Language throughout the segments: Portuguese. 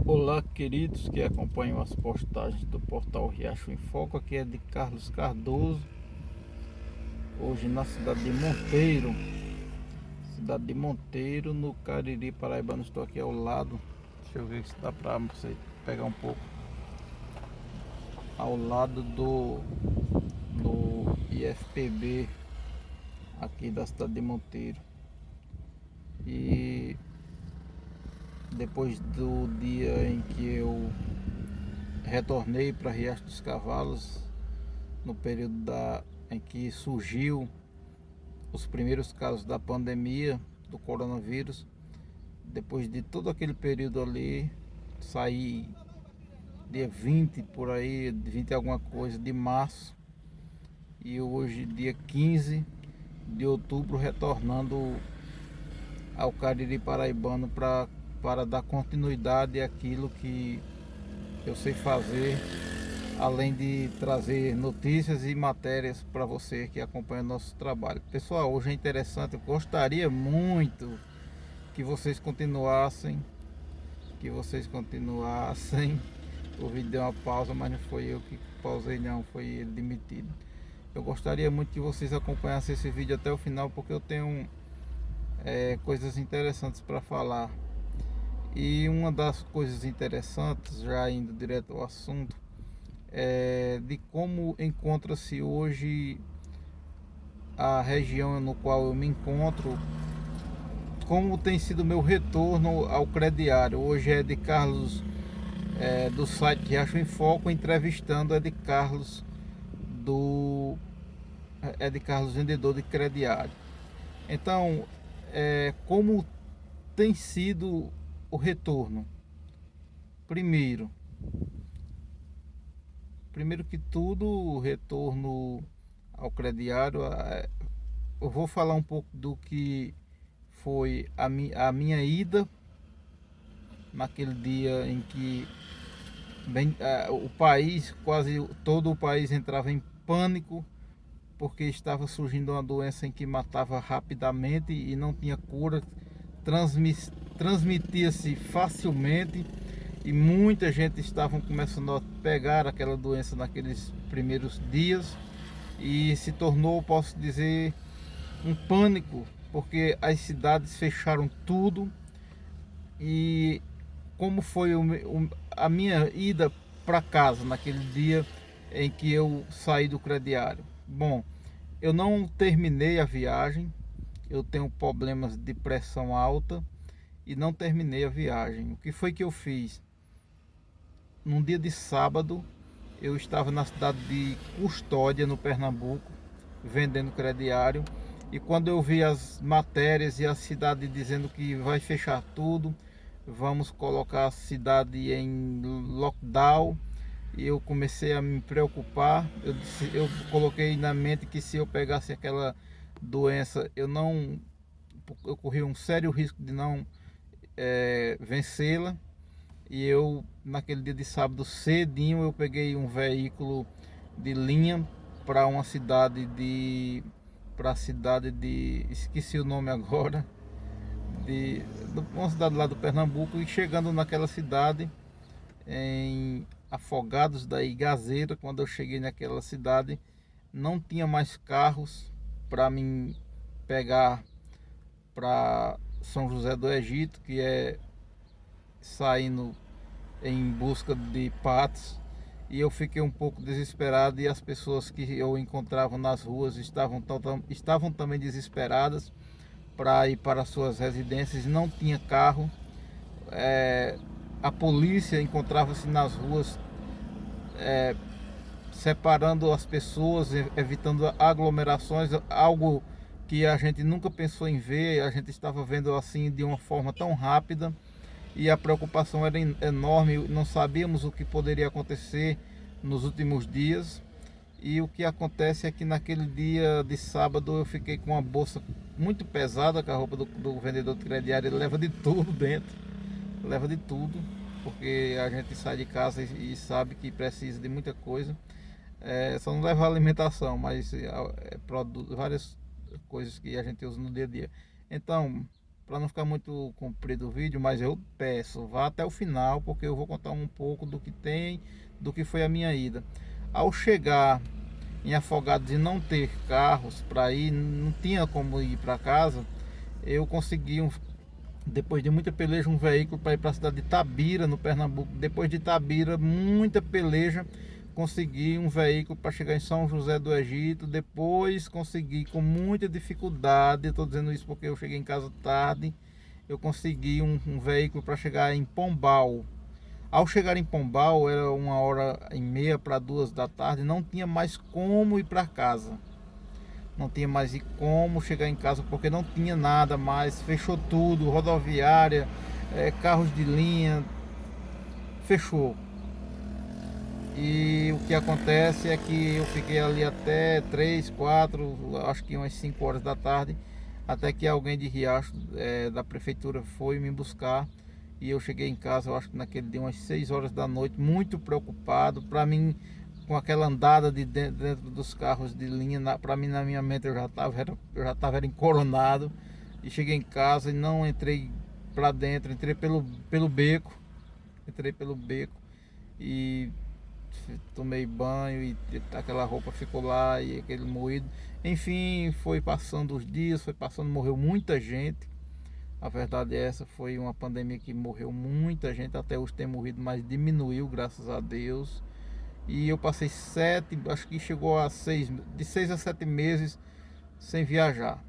Olá, queridos que acompanham as postagens do portal Riacho em Foco. Aqui é de Carlos Cardoso. Hoje na cidade de Monteiro, no Cariri Paraibano. Estou aqui ao lado. Deixa eu ver se dá para você pegar um pouco. Ao lado do IFPB aqui da cidade de Monteiro. E depois do dia em que eu retornei para Riacho dos Cavalos, no período em que surgiu os primeiros casos da pandemia do coronavírus. Depois de todo aquele período ali, saí dia 20 por aí, 20 alguma coisa de março, e hoje dia 15 de outubro retornando ao Cariri Paraibano para dar continuidade àquilo que eu sei fazer, além de trazer notícias e matérias para você que acompanha nosso trabalho. Pessoal, hoje é interessante, eu gostaria muito que vocês continuassem, o vídeo deu uma pausa, mas não foi eu que pausei não, foi ele demitido. Eu gostaria muito que vocês acompanhassem esse vídeo até o final, porque eu tenho coisas interessantes para falar. E uma das coisas interessantes, já indo direto ao assunto, de como encontra-se hoje a região no qual eu me encontro, como tem sido meu retorno ao crediário. Hoje é de Carlos, do site Riacho em Foco, entrevistando do de Carlos, vendedor de crediário. Então, como tem sido o retorno? Primeiro que tudo, o retorno ao crediário, eu vou falar um pouco do que foi a minha ida naquele dia em que o país, quase todo o país entrava em pânico, porque estava surgindo uma doença em que matava rapidamente e não tinha cura, transmitia-se facilmente, e muita gente estava começando a pegar aquela doença naqueles primeiros dias, e se tornou, posso dizer, um pânico, porque as cidades fecharam tudo. E como foi a minha ida para casa naquele dia em que eu saí do crediário? Bom, eu não terminei a viagem, eu tenho problemas de pressão alta e não terminei a viagem. O que foi que eu fiz? Num dia de sábado, eu estava na cidade de Custódia, no Pernambuco, vendendo crediário, e quando eu vi as matérias e a cidade dizendo que vai fechar tudo, vamos colocar a cidade em lockdown, e eu comecei a me preocupar. Eu coloquei na mente que se eu pegasse aquela doença, eu corria um sério risco de não vencê-la. E eu, naquele dia de sábado cedinho, eu peguei um veículo de linha para esqueci o nome agora, de uma cidade lá do Pernambuco. E chegando naquela cidade, em Afogados da Igazeira, quando eu cheguei naquela cidade, não tinha mais carros para mim pegar para São José do Egito, que é saindo em busca de Patos. E eu fiquei um pouco desesperado, e as pessoas que eu encontrava nas ruas estavam também desesperadas para ir para suas residências, e não tinha carro. A polícia encontrava-se nas ruas, separando as pessoas, evitando aglomerações, algo que a gente nunca pensou em ver. A gente estava vendo assim de uma forma tão rápida, e a preocupação era enorme, não sabíamos o que poderia acontecer nos últimos dias. E o que acontece é que naquele dia de sábado eu fiquei com uma bolsa muito pesada, com a roupa do vendedor de crediário. Ele leva de tudo dentro, leva de tudo, porque a gente sai de casa e sabe que precisa de muita coisa. Só não leva alimentação, mas várias coisas que a gente usa no dia a dia. Então, para não ficar muito comprido o vídeo, mas eu peço, vá até o final, porque eu vou contar um pouco do que tem, do que foi a minha ida. Ao chegar em Afogados e não ter carros para ir, não tinha como ir para casa, eu consegui, depois de muita peleja, um veículo para ir para a cidade de Itabira, no Pernambuco. Depois de Itabira, muita peleja, consegui um veículo para chegar em São José do Egito. Depois consegui, com muita dificuldade, estou dizendo isso porque eu cheguei em casa tarde, eu consegui um veículo para chegar em Pombal. Ao chegar em Pombal, era 1h30 para 2 da tarde, não tinha mais como ir para casa. Não tinha mais como chegar em casa, porque não tinha nada mais, fechou tudo, rodoviária, carros de linha, fechou. E o que acontece é que eu fiquei ali até 3, 4, acho que umas 5 horas da tarde, até que alguém de Riacho, da prefeitura, foi me buscar. E eu cheguei em casa, eu acho que naquele dia umas 6 horas da noite, muito preocupado. Para mim, com aquela andada de dentro dos carros de linha, para mim, na minha mente, eu já estava encoronado. E cheguei em casa e não entrei para dentro, entrei pelo beco. Entrei pelo beco e tomei banho e aquela roupa ficou lá e aquele moído. Enfim, foi passando os dias, foi passando, morreu muita gente. A verdade é essa, foi uma pandemia que morreu muita gente, até hoje tem morrido, mas diminuiu, graças a Deus. E eu passei 7, acho que chegou a 6, de 6 a 7 meses sem viajar.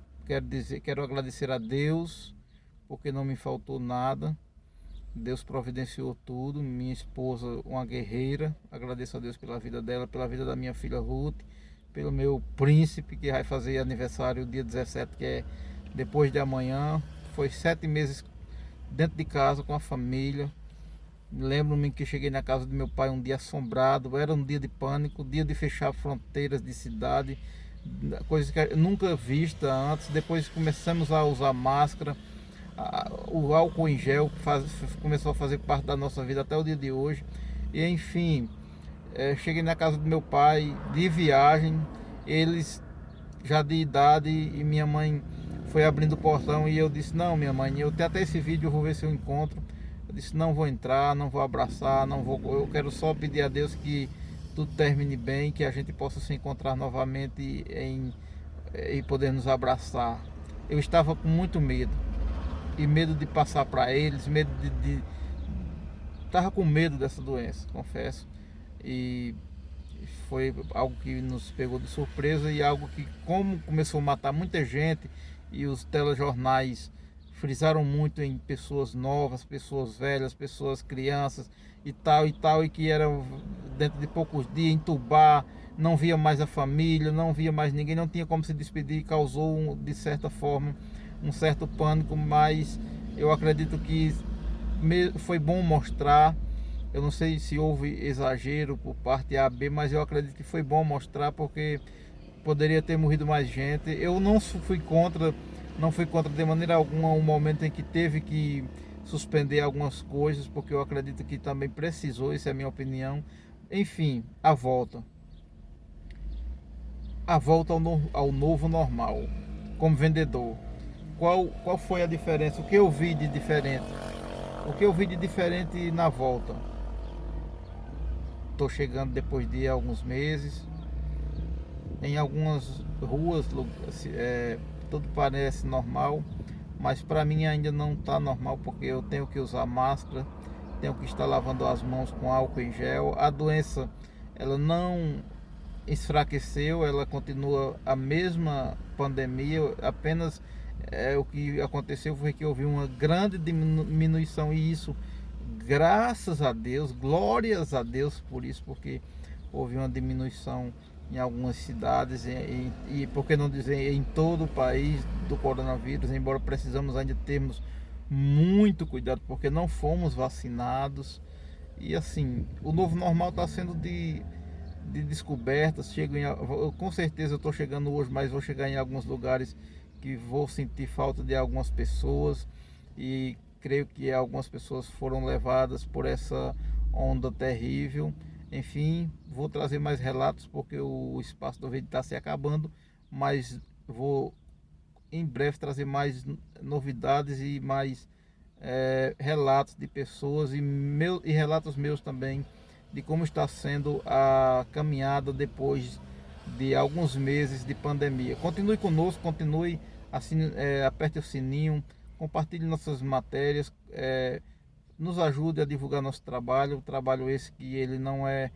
Quero agradecer a Deus, porque não me faltou nada. Deus providenciou tudo. Minha esposa, uma guerreira, agradeço a Deus pela vida dela, pela vida da minha filha Ruth, pelo meu príncipe, que vai fazer aniversário dia 17, que é depois de amanhã. Foi 7 meses dentro de casa com a família. Lembro-me que cheguei na casa do meu pai um dia assombrado. Era um dia de pânico, dia de fechar fronteiras de cidade, coisas que eu nunca vista antes. Depois começamos a usar máscara, o álcool em gel começou a fazer parte da nossa vida até o dia de hoje. E enfim, cheguei na casa do meu pai de viagem, eles já de idade, e minha mãe foi abrindo o portão e eu disse: não, minha mãe, eu tenho até esse vídeo, eu vou ver se eu encontro. Eu disse: não vou entrar, não vou abraçar, não vou, eu quero só pedir a Deus que tudo termine bem, que a gente possa se encontrar novamente e poder nos abraçar. Eu estava com muito medo, e medo de passar para eles, medo tava com medo dessa doença, confesso. E foi algo que nos pegou de surpresa, e algo que, como começou a matar muita gente e os telejornais frisaram muito em pessoas novas, pessoas velhas, pessoas crianças e tal, e que eram dentro de poucos dias entubar, não via mais a família, não via mais ninguém, não tinha como se despedir, causou de certa forma um certo pânico. Mas eu acredito que foi bom mostrar. Eu não sei se houve exagero por parte A, B, mas eu acredito que foi bom mostrar, porque poderia ter morrido mais gente. Eu não fui contra, não fui contra de maneira alguma o momento em que teve que suspender algumas coisas, porque eu acredito que também precisou, isso é a minha opinião. Enfim, a volta ao novo normal, como vendedor. Qual foi a diferença? O que eu vi de diferente? O que eu vi de diferente na volta? Estou chegando depois de alguns meses. Em algumas ruas, tudo parece normal, mas para mim ainda não está normal, porque eu tenho que usar máscara, tenho que estar lavando as mãos com álcool em gel. A doença, ela não enfraqueceu, ela continua a mesma pandemia, apenas o que aconteceu foi que houve uma grande diminuição, e isso, graças a Deus, glórias a Deus por isso, porque houve uma diminuição em algumas cidades e por que não dizer em todo o país do coronavírus, embora precisamos ainda termos muito cuidado, porque não fomos vacinados. E assim, o novo normal está sendo de descobertas. Com certeza eu estou chegando hoje, mas vou chegar em alguns lugares que vou sentir falta de algumas pessoas, e creio que algumas pessoas foram levadas por essa onda terrível. Enfim, vou trazer mais relatos, porque o espaço do vídeo está se acabando, mas vou em breve trazer mais novidades e mais relatos de pessoas e relatos meus também de como está sendo a caminhada depois de alguns meses de pandemia. Continue conosco, continue assim, aperte o sininho, compartilhe nossas matérias, nos ajude a divulgar nosso trabalho, o trabalho esse que ele não é